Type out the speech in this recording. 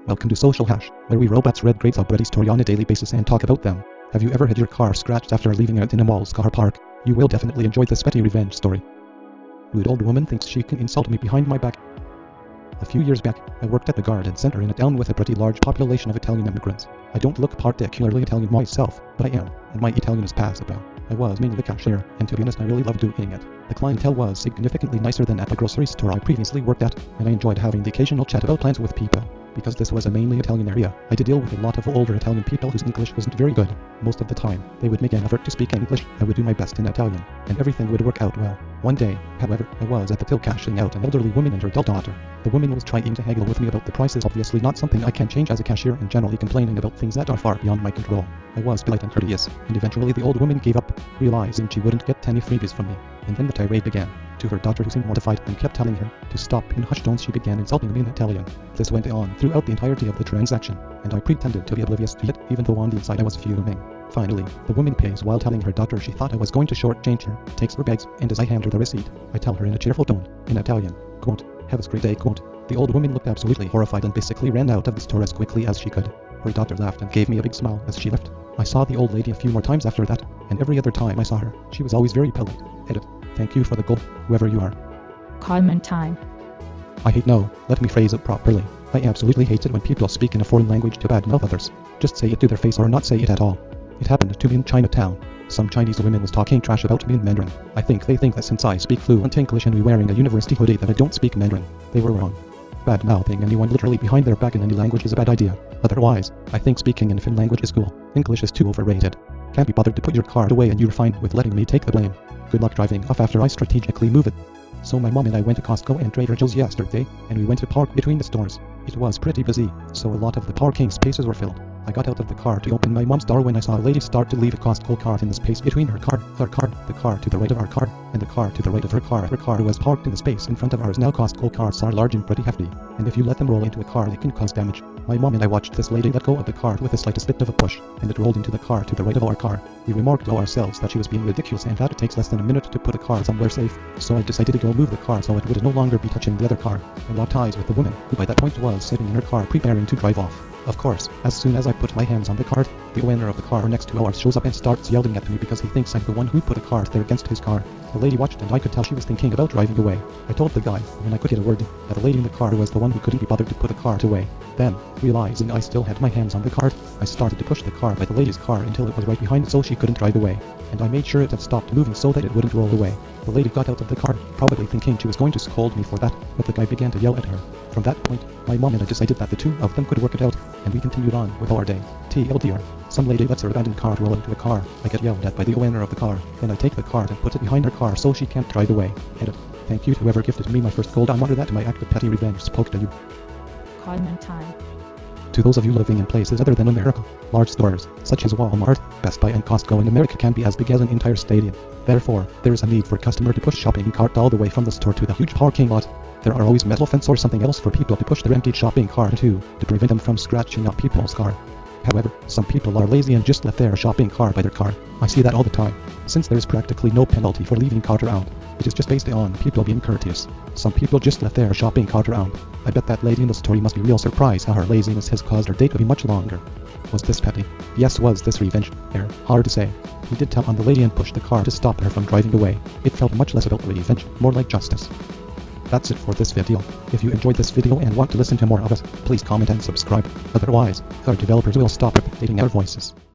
Welcome to Social Hash, where we robots read great subreddit story on a daily basis and talk about them. Have you ever had your car scratched after leaving it in a mall's car park? You will definitely enjoy this petty revenge story. Rude old woman thinks she can insult me behind my back. A few years back, I worked at the garden center in a town with a pretty large population of Italian immigrants. I don't look particularly Italian myself, but I am, and my Italian is passable. I was mainly the cashier, and to be honest I really loved doing it. The clientele was significantly nicer than at the grocery store I previously worked at, and I enjoyed having the occasional chat about plans with people. Because this was a mainly Italian area, I did deal with a lot of older Italian people whose English wasn't very good. Most of the time, they would make an effort to speak English. I would do my best in Italian, and everything would work out well. One day, however, I was at the till cashing out an elderly woman and her daughter. The woman was trying to haggle with me about the prices, obviously not something I can change as a cashier, and generally complaining about things that are far beyond my control. I was polite and courteous, and eventually the old woman gave up, realizing she wouldn't get any freebies from me. And then the tirade began. To her daughter, who seemed mortified and kept telling her to stop, in hushed tones she began insulting me in Italian. This went on throughout the entirety of the transaction, and I pretended to be oblivious to it, even though on the inside I was fuming. Finally, the woman pays while telling her daughter she thought I was going to shortchange her, takes her bags, and as I hand her the receipt, I tell her in a cheerful tone, in Italian, quote, "Have a great day," quote. The old woman looked absolutely horrified and basically ran out of the store as quickly as she could. Her daughter laughed and gave me a big smile as she left. I saw the old lady a few more times after that, and every other time I saw her, she was always very polite. Edit. Thank you for the goal, whoever you are. Comment time. Let me phrase it properly. I absolutely hate it when people speak in a foreign language to badmouth others. Just say it to their face or not say it at all. It happened to me in Chinatown. Some Chinese women was talking trash about me in Mandarin. I think they think that since I speak fluent English and wearing a university hoodie that I don't speak Mandarin. They were wrong. Bad-mouthing anyone literally behind their back in any language is a bad idea. Otherwise, I think speaking in Finn language is cool. English is too overrated. Can't be bothered to put your car away and you're fine with letting me take the blame. Good luck driving off after I strategically move it. So my mom and I went to Costco and Trader Joe's yesterday, and we went to park between the stores. It was pretty busy, so a lot of the parking spaces were filled. I got out of the car to open my mom's door when I saw a lady start to leave a Costco cart in the space between her car, the car to the right of our car, and the car to the right of her car. Her car was parked in the space in front of ours. Now Costco carts are large and pretty hefty, and if you let them roll into a car they can cause damage. My mom and I watched this lady let go of the cart with the slightest bit of a push, and it rolled into the car to the right of our car. We remarked to ourselves that she was being ridiculous and that it takes less than a minute to put a car somewhere safe, so I decided to go move the car so it would no longer be touching the other car. I locked eyes with the woman, who by that point was sitting in her car preparing to drive off. Of course, as soon as I put my hands on the cart, the owner of the car next to ours shows up and starts yelling at me because he thinks I'm the one who put a cart there against his car. The lady watched and I could tell she was thinking about driving away. I told the guy, when I could get a word, that the lady in the car was the one who couldn't be bothered to put the cart away. Then, realizing I still had my hands on the cart, I started to push the car by the lady's car until it was right behind it so she couldn't drive away. And I made sure it had stopped moving so that it wouldn't roll away. The lady got out of the car, probably thinking she was going to scold me for that, but the guy began to yell at her. From that point, my mom and I decided that the two of them could work it out, and we continued on with our day. TLDR. Some lady lets her abandoned cart roll into a car. I get yelled at by the owner of the car. Then I take the cart and put it behind her car so she can't drive away. Edit. Thank you to whoever gifted me my first gold. I wonder that my act of petty revenge spoke to you. Comment time. To those of you living in places other than America, large stores, such as Walmart, Best Buy and Costco in America can be as big as an entire stadium. Therefore, there is a need for a customer to push shopping cart all the way from the store to the huge parking lot. There are always metal fence or something else for people to push their empty shopping cart to prevent them from scratching up people's car. However, some people are lazy and just left their shopping cart by their car. I see that all the time. Since there is practically no penalty for leaving cart around, it is just based on people being courteous. Some people just left their shopping cart around. I bet that lady in the story must be real surprised how her laziness has caused her day to be much longer. Was this petty? Yes. Was this revenge? Hard to say. We did tell on the lady and pushed the car to stop her from driving away. It felt much less about revenge, more like justice. That's it for this video. If you enjoyed this video and want to listen to more of us, please comment and subscribe. Otherwise, our developers will stop updating our voices.